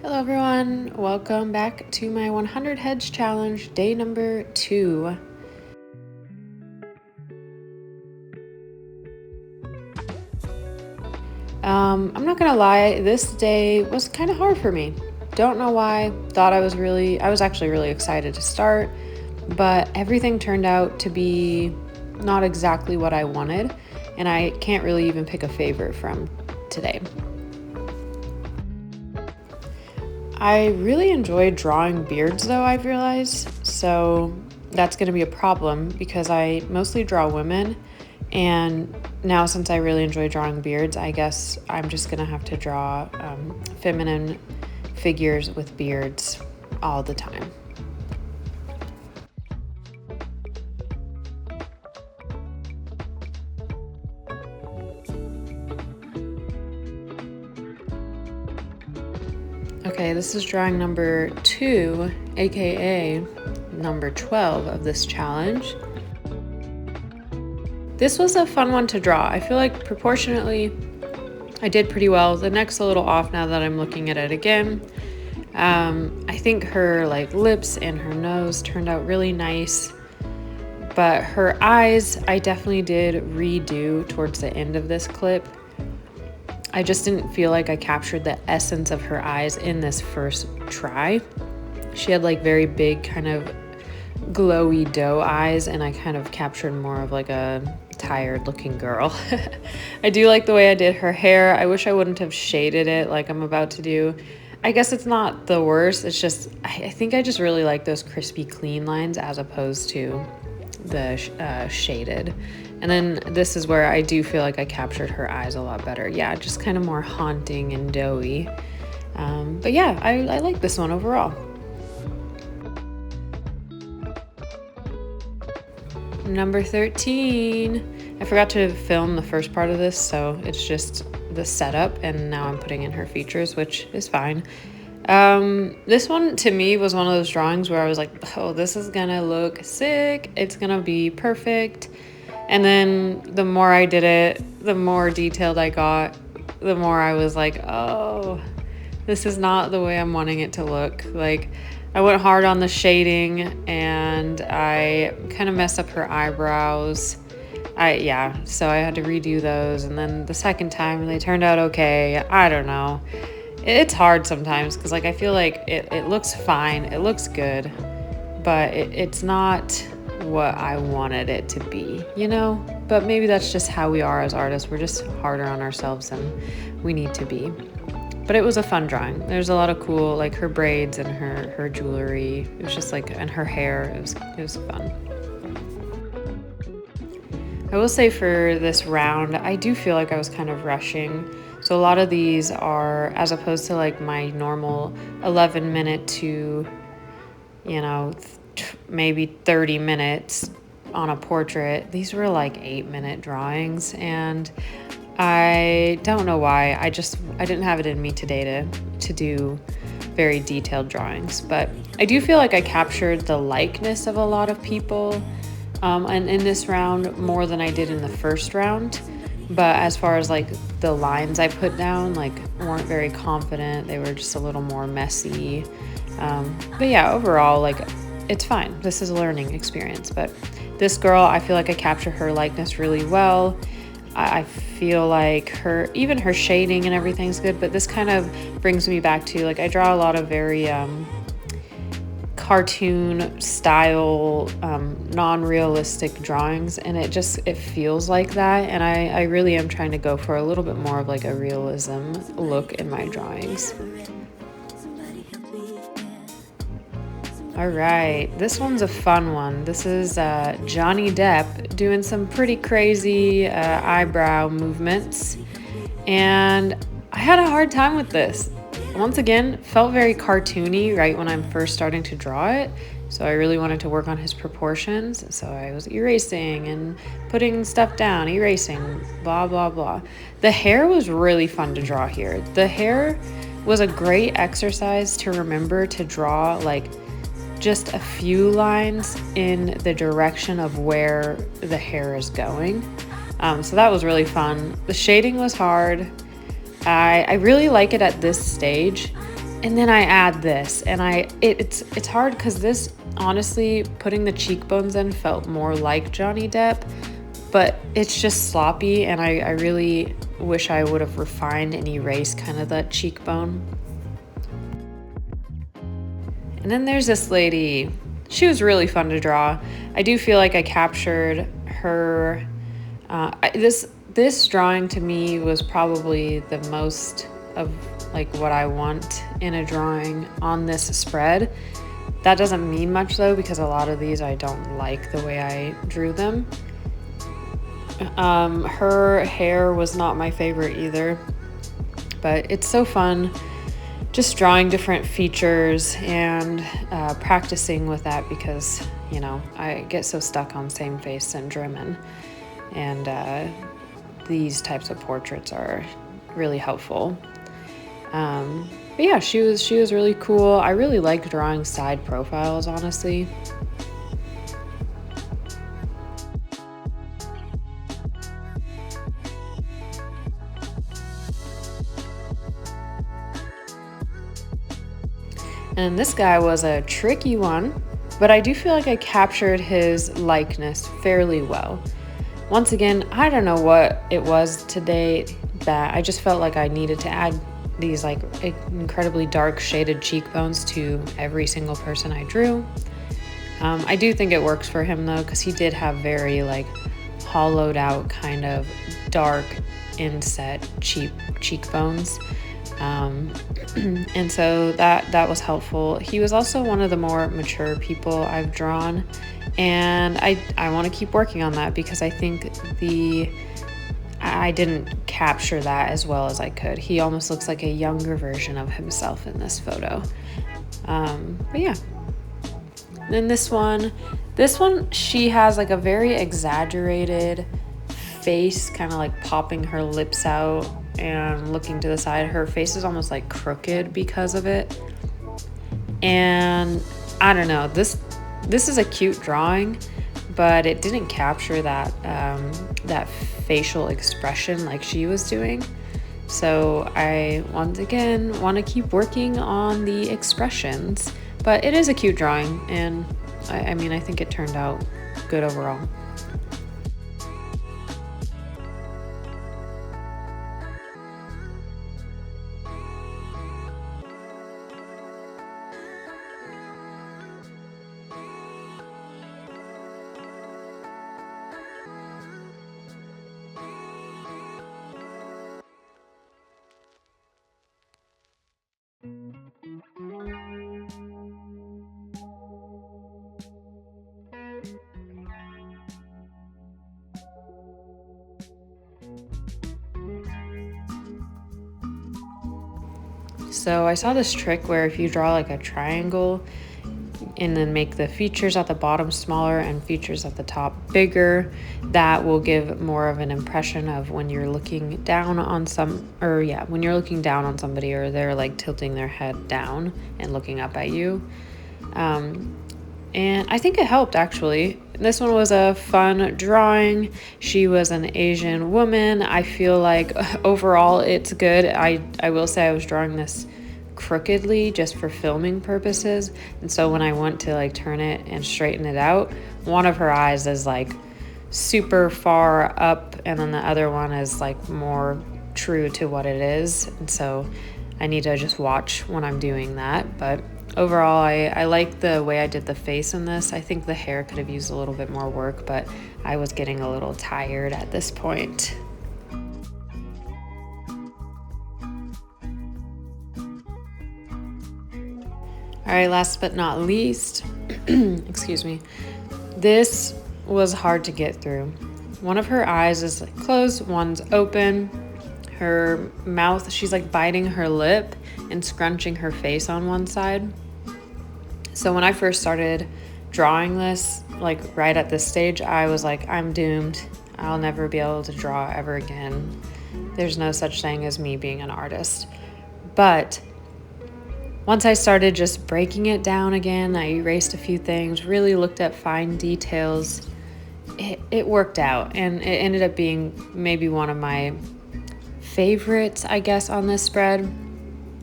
Hello everyone, welcome back to my 100 heads challenge, day number 2. I'm not gonna lie, this day was kind of hard for me. Don't know why, I was actually really excited to start, but everything turned out to be not exactly what I wanted, and I can't really even pick a favorite from today. I really enjoy drawing beards though, I've realized, so that's going to be a problem because I mostly draw women, and now since I really enjoy drawing beards, I guess I'm just going to have to draw feminine figures with beards all the time. Okay, this is drawing number 2, aka number 12 of this challenge. This was a fun one to draw. I feel like proportionately I did pretty well. The neck's a little off now that I'm looking at it again. I think her lips and her nose turned out really nice, but her eyes I definitely did redo towards the end of this clip. I just didn't feel like I captured the essence of her eyes in this first try. She had very big kind of glowy doe eyes, and I kind of captured more of a tired looking girl. I do like the way I did her hair. I wish I wouldn't have shaded it like I'm about to do. I guess it's not the worst. It's just, I think I just really like those crispy clean lines as opposed to the shaded. And then this is where I do feel like I captured her eyes a lot better. Yeah, just kind of more haunting and doughy. But yeah, I like this one overall. Number 13. I forgot to film the first part of this, so it's just the setup, and now I'm putting in her features, which is fine. This one to me was one of those drawings where I was like, oh, this is gonna look sick. It's gonna be perfect. And then the more I did it, the more detailed I got, the more I was like, oh, this is not the way I'm wanting it to look. I went hard on the shading, and I kind of messed up her eyebrows. So I had to redo those, and then the second time they turned out okay. I don't know. It's hard sometimes because I feel like it looks fine, it looks good, but it's not what I wanted it to be, But maybe that's just how we are as artists. We're just harder on ourselves than we need to be. But it was a fun drawing. There's a lot of cool, her braids and her jewelry. It was just and her hair. It was fun. I will say for this round, I do feel like I was kind of rushing. So a lot of these are, as opposed to my normal 11-minute to, maybe 30 minutes on a portrait, these were 8-minute drawings, and I don't know why. I didn't have it in me today to do very detailed drawings, but I do feel like I captured the likeness of a lot of people and in this round more than I did in the first round. But as far as the lines I put down weren't very confident. They were just a little more messy. But yeah, overall it's fine. This is a learning experience. But this girl, I feel like I capture her likeness really well. I feel like her shading and everything's good, but this kind of brings me back to I draw a lot of very cartoon style non-realistic drawings, and it feels like that, and I really am trying to go for a little bit more of a realism look in my drawings. All right, this one's a fun one. This is Johnny Depp doing some pretty crazy eyebrow movements, and I had a hard time with this. Once again, felt very cartoony right when I'm first starting to draw it, so I really wanted to work on his proportions. So I was erasing and putting stuff down, erasing, blah, blah, blah. The hair was really fun to draw here. The hair was a great exercise to remember to draw just a few lines in the direction of where the hair is going. So that was really fun. The shading was hard. I really like it at this stage, And then I add this, and it's hard because this, honestly, putting the cheekbones in felt more like Johnny Depp, but it's just sloppy, and I really wish I would have refined and erased kind of that cheekbone. And then there's this lady. She was really fun to draw. I do feel like I captured her. This drawing to me was probably the most of like what I want in a drawing on this spread. That doesn't mean much though, because a lot of these I don't like the way I drew them. Her hair was not my favorite either, but it's so fun just drawing different features and practicing with that, because I get so stuck on same face syndrome, and these types of portraits are really helpful. But yeah, she was really cool. I really like drawing side profiles, honestly. And this guy was a tricky one, but I do feel like I captured his likeness fairly well. Once again, I don't know what it was today that I just felt like I needed to add these like incredibly dark shaded cheekbones to every single person I drew. I do think it works for him though, because he did have very like hollowed out kind of dark inset cheekbones. And so that was helpful. He was also one of the more mature people I've drawn, and I want to keep working on that, because I think I didn't capture that as well as I could. He almost looks like a younger version of himself in this photo. But yeah. Then this one, she has like a very exaggerated face, kind of like popping her lips out and looking to the side. Her face is almost like crooked because of it. And I don't know, this is a cute drawing, but it didn't capture that facial expression like she was doing. So I once again want to keep working on the expressions, but it is a cute drawing, and I mean I think it turned out good overall. So I saw this trick where if you draw like a triangle and then make the features at the bottom smaller and features at the top bigger, that will give more of an impression of when you're looking down on when you're looking down on somebody, or they're like tilting their head down and looking up at you. And I think it helped, actually. This one was a fun drawing. She was an Asian woman. I feel like overall it's good. I will say I was drawing this crookedly just for filming purposes. And so when I went to like turn it and straighten it out, one of her eyes is like super far up, and then the other one is like more true to what it is. And so I need to just watch when I'm doing that. But overall, I like the way I did the face in this. I think the hair could have used a little bit more work, but I was getting a little tired at this point. All right, last but not least, excuse me, this was hard to get through. One of her eyes is like closed, one's open. Her mouth, she's like biting her lip and scrunching her face on one side. So when I first started drawing this, like right at this stage, I was like, I'm doomed. I'll never be able to draw ever again. There's no such thing as me being an artist. But once I started just breaking it down again, I erased a few things, really looked at fine details. It worked out, and it ended up being maybe one of my favorites, I guess, on this spread.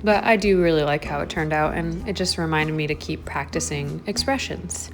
But I do really like how it turned out, and it just reminded me to keep practicing expressions.